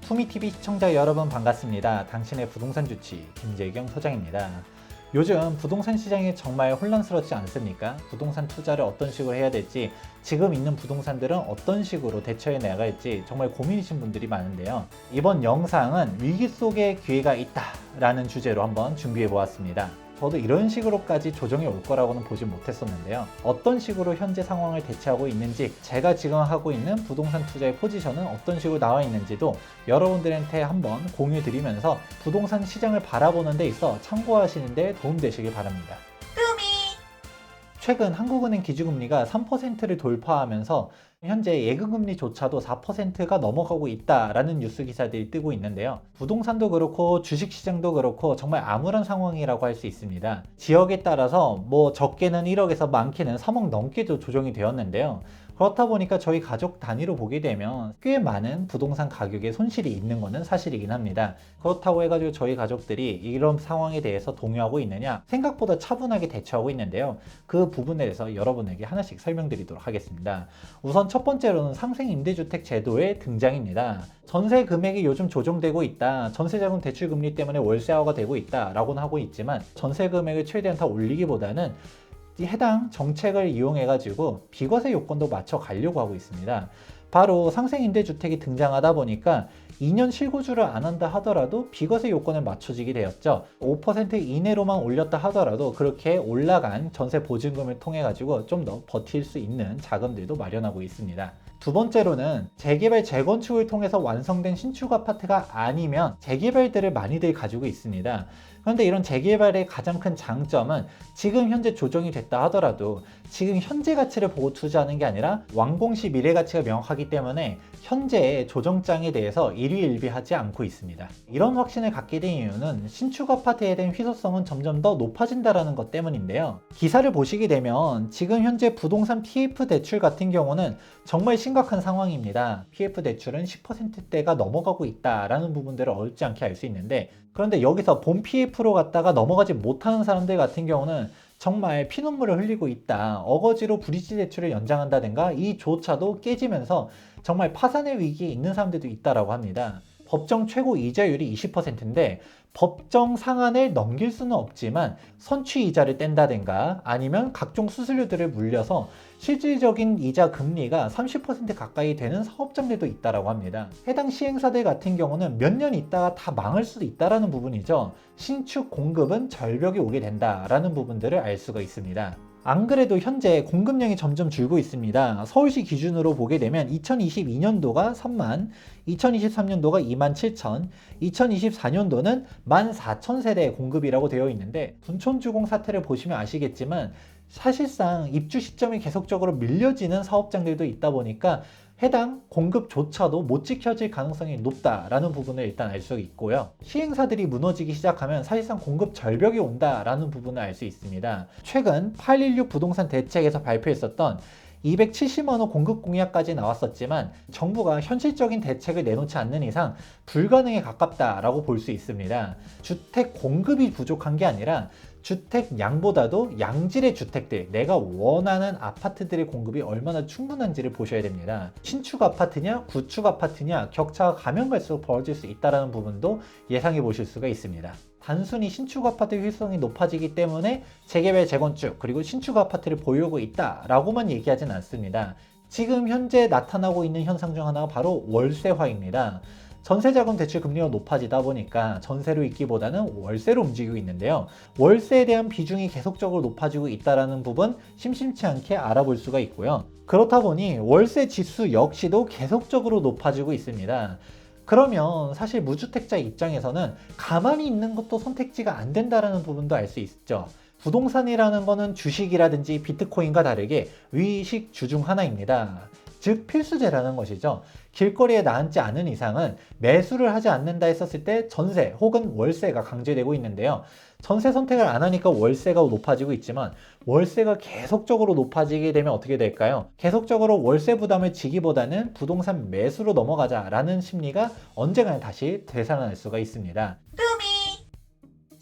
투미TV 시청자 여러분 반갑습니다. 당신의 부동산 주치 김재경 소장입니다. 요즘 부동산 시장이 정말 혼란스럽지 않습니까? 부동산 투자를 어떤 식으로 해야 될지, 지금 있는 부동산들은 어떤 식으로 대처해 나갈지 정말 고민이신 분들이 많은데요. 이번 영상은 위기 속에 기회가 있다 라는 주제로 한번 준비해 보았습니다. 저도 이런 식으로까지 조정이 올 거라고는 보지 못했었는데요. 어떤 식으로 현재 상황을 대처하고 있는지, 제가 지금 하고 있는 부동산 투자의 포지션은 어떤 식으로 나와 있는지도 여러분들한테 한번 공유 드리면서 부동산 시장을 바라보는 데 있어 참고하시는 데 도움되시길 바랍니다. 최근 한국은행 기준금리가 3%를 돌파하면서 현재 예금금리조차도 4%가 넘어가고 있다라는 뉴스 기사들이 뜨고 있는데요. 부동산도 그렇고 주식시장도 그렇고 정말 암울한 상황이라고 할 수 있습니다. 지역에 따라서 적게는 1억에서 많게는 3억 넘게도 조정이 되었는데요. 그렇다 보니까 저희 가족 단위로 보게 되면 꽤 많은 부동산 가격에 손실이 있는 것은 사실이긴 합니다. 그렇다고 해가지고 저희 가족들이 이런 상황에 대해서 동요하고 있느냐? 생각보다 차분하게 대처하고 있는데요. 그 부분에 대해서 여러분에게 하나씩 설명드리도록 하겠습니다. 우선 첫 번째로는 상생임대주택 제도의 등장입니다. 전세 금액이 요즘 조정되고 있다, 전세자금 대출 금리 때문에 월세화가 되고 있다 라고는 하고 있지만, 전세 금액을 최대한 다 올리기보다는 해당 정책을 이용해 가지고 비과세 요건도 맞춰 가려고 하고 있습니다. 바로 상생임대주택이 등장하다 보니까 2년 실거주를 안 한다 하더라도 비과세 요건을 맞춰지게 되었죠. 5% 이내로만 올렸다 하더라도 그렇게 올라간 전세 보증금을 통해 가지고 좀 더 버틸 수 있는 자금들도 마련하고 있습니다. 두 번째로는 재개발, 재건축을 통해서 완성된 신축 아파트가 아니면 재개발들을 많이들 가지고 있습니다. 그런데 이런 재개발의 가장 큰 장점은 지금 현재 조정이 됐다 하더라도 지금 현재 가치를 보고 투자하는 게 아니라 완공시 미래 가치가 명확하기 때문에 현재의 조정장에 대해서 일희일비하지 않고 있습니다. 이런 확신을 갖게 된 이유는 신축 아파트에 대한 희소성은 점점 더 높아진다는 것 때문인데요. 기사를 보시게 되면 지금 현재 부동산 PF 대출 같은 경우는 정말 심각한 상황입니다. PF 대출은 10%대가 넘어가고 있다라는 부분들을 어렵지 않게 알 수 있는데, 그런데 여기서 본 PF로 갔다가 넘어가지 못하는 사람들 같은 경우는 정말 피눈물을 흘리고 있다. 어거지로 브릿지 대출을 연장한다든가 이조차도 깨지면서 정말 파산의 위기에 있는 사람들도 있다라고 합니다. 법정 최고 이자율이 20%인데 법정 상한을 넘길 수는 없지만 선취 이자를 뗀다든가 아니면 각종 수수료들을 물려서 실질적인 이자 금리가 30% 가까이 되는 사업장들도 있다라고 합니다. 해당 시행사들 같은 경우는 몇 년 있다가 다 망할 수도 있다라는 부분이죠. 신축 공급은 절벽이 오게 된다라는 부분들을 알 수가 있습니다. 안 그래도 현재 공급량이 점점 줄고 있습니다. 서울시 기준으로 보게 되면 2022년도가 3만, 2023년도가 2만 7천, 2024년도는 1만 4천 세대 공급이라고 되어 있는데, 둔촌주공 사태를 보시면 아시겠지만 사실상 입주 시점이 계속적으로 밀려지는 사업장들도 있다 보니까 해당 공급조차도 못 지켜질 가능성이 높다라는 부분을 일단 알 수 있고요. 시행사들이 무너지기 시작하면 사실상 공급 절벽이 온다라는 부분을 알 수 있습니다. 최근 816 부동산 대책에서 발표했었던 270만 호 공급 공약까지 나왔었지만 정부가 현실적인 대책을 내놓지 않는 이상 불가능에 가깝다라고 볼 수 있습니다. 주택 공급이 부족한 게 아니라 주택 양보다도 양질의 주택들, 내가 원하는 아파트들의 공급이 얼마나 충분한지를 보셔야 됩니다. 신축 아파트냐 구축 아파트냐 격차가 가면 갈수록 벌어질 수 있다는 부분도 예상해 보실 수가 있습니다. 단순히 신축 아파트 효율성이 높아지기 때문에 재개발, 재건축, 그리고 신축 아파트를 보유하고 있다라고만 얘기하진 않습니다. 지금 현재 나타나고 있는 현상 중 하나가 바로 월세화입니다. 전세자금 대출 금리가 높아지다 보니까 전세로 있기보다는 월세로 움직이고 있는데요. 월세에 대한 비중이 계속적으로 높아지고 있다는 부분 심심치 않게 알아볼 수가 있고요. 그렇다 보니 월세 지수 역시도 계속적으로 높아지고 있습니다. 그러면 사실 무주택자 입장에서는 가만히 있는 것도 선택지가 안 된다는 부분도 알 수 있죠. 부동산이라는 거는 주식이라든지 비트코인과 다르게 위식주 중 하나입니다. 즉 필수제라는 것이죠. 길거리에 나앉지 않은 이상은 매수를 하지 않는다 했었을 때 전세 혹은 월세가 강제되고 있는데요. 전세 선택을 안 하니까 월세가 높아지고 있지만 월세가 계속적으로 높아지게 되면 어떻게 될까요? 계속적으로 월세 부담을 지기보다는 부동산 매수로 넘어가자라는 심리가 언젠가 다시 되살아날 수가 있습니다.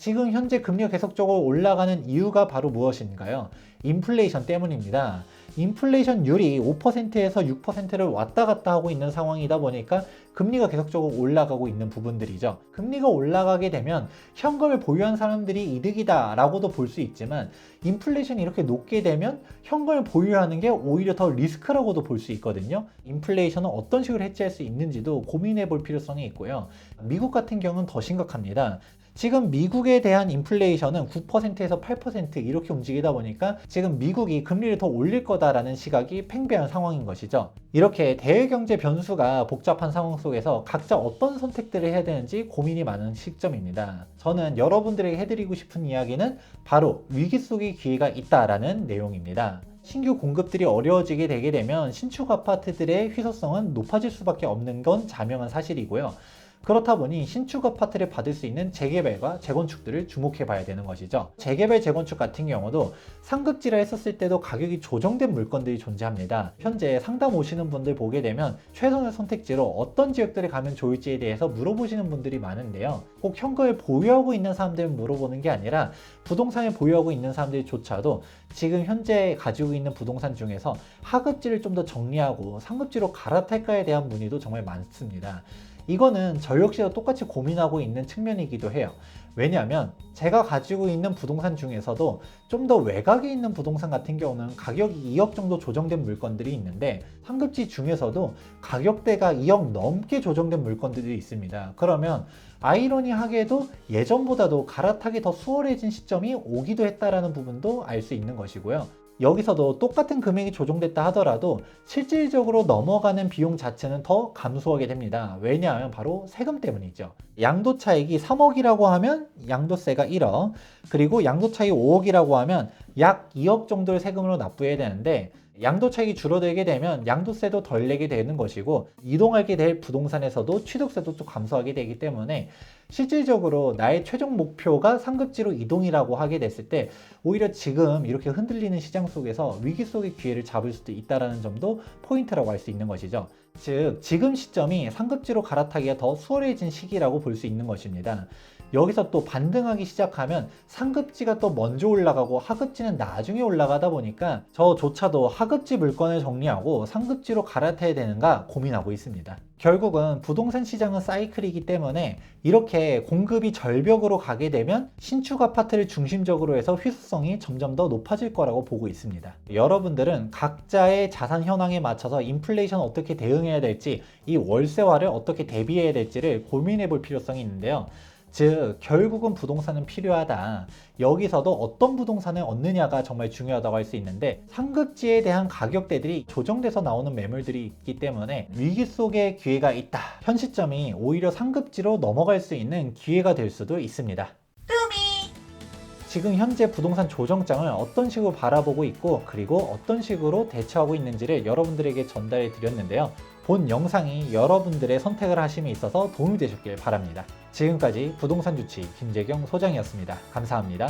지금 현재 금리가 계속적으로 올라가는 이유가 바로 무엇인가요? 인플레이션 때문입니다. 인플레이션율이 5%에서 6%를 왔다 갔다 하고 있는 상황이다 보니까 금리가 계속적으로 올라가고 있는 부분들이죠. 금리가 올라가게 되면 현금을 보유한 사람들이 이득이다 라고도 볼 수 있지만, 인플레이션이 이렇게 높게 되면 현금을 보유하는 게 오히려 더 리스크라고도 볼 수 있거든요. 인플레이션은 어떤 식으로 해치할 수 있는지도 고민해 볼 필요성이 있고요. 미국 같은 경우는 더 심각합니다. 지금 미국에 대한 인플레이션은 9%에서 8% 이렇게 움직이다 보니까 지금 미국이 금리를 더 올릴 거다라는 시각이 팽배한 상황인 것이죠. 이렇게 대외경제 변수가 복잡한 상황 속에서 각자 어떤 선택들을 해야 되는지 고민이 많은 시점입니다. 저는 여러분들에게 해드리고 싶은 이야기는 바로 위기 속의 기회가 있다라는 내용입니다. 신규 공급들이 어려워지게 되게 되면 신축 아파트들의 희소성은 높아질 수밖에 없는 건 자명한 사실이고요. 그렇다 보니 신축 아파트를 받을 수 있는 재개발과 재건축들을 주목해 봐야 되는 것이죠. 재개발, 재건축 같은 경우도 상급지라 했었을 때도 가격이 조정된 물건들이 존재합니다. 현재 상담 오시는 분들 보게 되면 최선의 선택지로 어떤 지역들에 가면 좋을지에 대해서 물어보시는 분들이 많은데요. 꼭 현금을 보유하고 있는 사람들을 물어보는 게 아니라 부동산을 보유하고 있는 사람들조차도 지금 현재 가지고 있는 부동산 중에서 하급지를 좀 더 정리하고 상급지로 갈아탈까에 대한 문의도 정말 많습니다. 이거는 저 역시도 똑같이 고민하고 있는 측면이기도 해요. 왜냐하면 제가 가지고 있는 부동산 중에서도 좀 더 외곽에 있는 부동산 같은 경우는 가격이 2억 정도 조정된 물건들이 있는데, 상급지 중에서도 가격대가 2억 넘게 조정된 물건들이 있습니다. 그러면 아이러니하게도 예전보다도 갈아타기 더 수월해진 시점이 오기도 했다라는 부분도 알 수 있는 것이고요. 여기서도 똑같은 금액이 조정됐다 하더라도 실질적으로 넘어가는 비용 자체는 더 감소하게 됩니다. 왜냐하면 바로 세금 때문이죠. 양도차익이 3억이라고 하면 양도세가 1억, 그리고 양도차익이 5억이라고 하면 약 2억 정도를 세금으로 납부해야 되는데, 양도차익이 줄어들게 되면 양도세도 덜 내게 되는 것이고, 이동하게 될 부동산에서도 취득세도 좀 감소하게 되기 때문에 실질적으로 나의 최종 목표가 상급지로 이동이라고 하게 됐을 때 오히려 지금 이렇게 흔들리는 시장 속에서 위기 속의 기회를 잡을 수도 있다는 점도 포인트라고 할 수 있는 것이죠. 즉, 지금 시점이 상급지로 갈아타기가 더 수월해진 시기라고 볼 수 있는 것입니다. 여기서 또 반등하기 시작하면 상급지가 또 먼저 올라가고 하급지는 나중에 올라가다 보니까 저조차도 하급지 물건을 정리하고 상급지로 갈아타야 되는가 고민하고 있습니다. 결국은 부동산 시장은 사이클이기 때문에 이렇게 공급이 절벽으로 가게 되면 신축 아파트를 중심적으로 해서 희소성이 점점 더 높아질 거라고 보고 있습니다. 여러분들은 각자의 자산 현황에 맞춰서 인플레이션 어떻게 대응해야 될지, 이 월세화를 어떻게 대비해야 될지를 고민해 볼 필요성이 있는데요. 즉, 결국은 부동산은 필요하다. 여기서도 어떤 부동산을 얻느냐가 정말 중요하다고 할 수 있는데, 상급지에 대한 가격대들이 조정돼서 나오는 매물들이 있기 때문에 위기 속에 기회가 있다. 현 시점이 오히려 상급지로 넘어갈 수 있는 기회가 될 수도 있습니다. 지금 현재 부동산 조정장을 어떤 식으로 바라보고 있고, 그리고 어떤 식으로 대처하고 있는지를 여러분들에게 전달해 드렸는데요. 본 영상이 여러분들의 선택을 하심에 있어서 도움이 되셨길 바랍니다. 지금까지 부동산 주치 김재경 소장이었습니다. 감사합니다.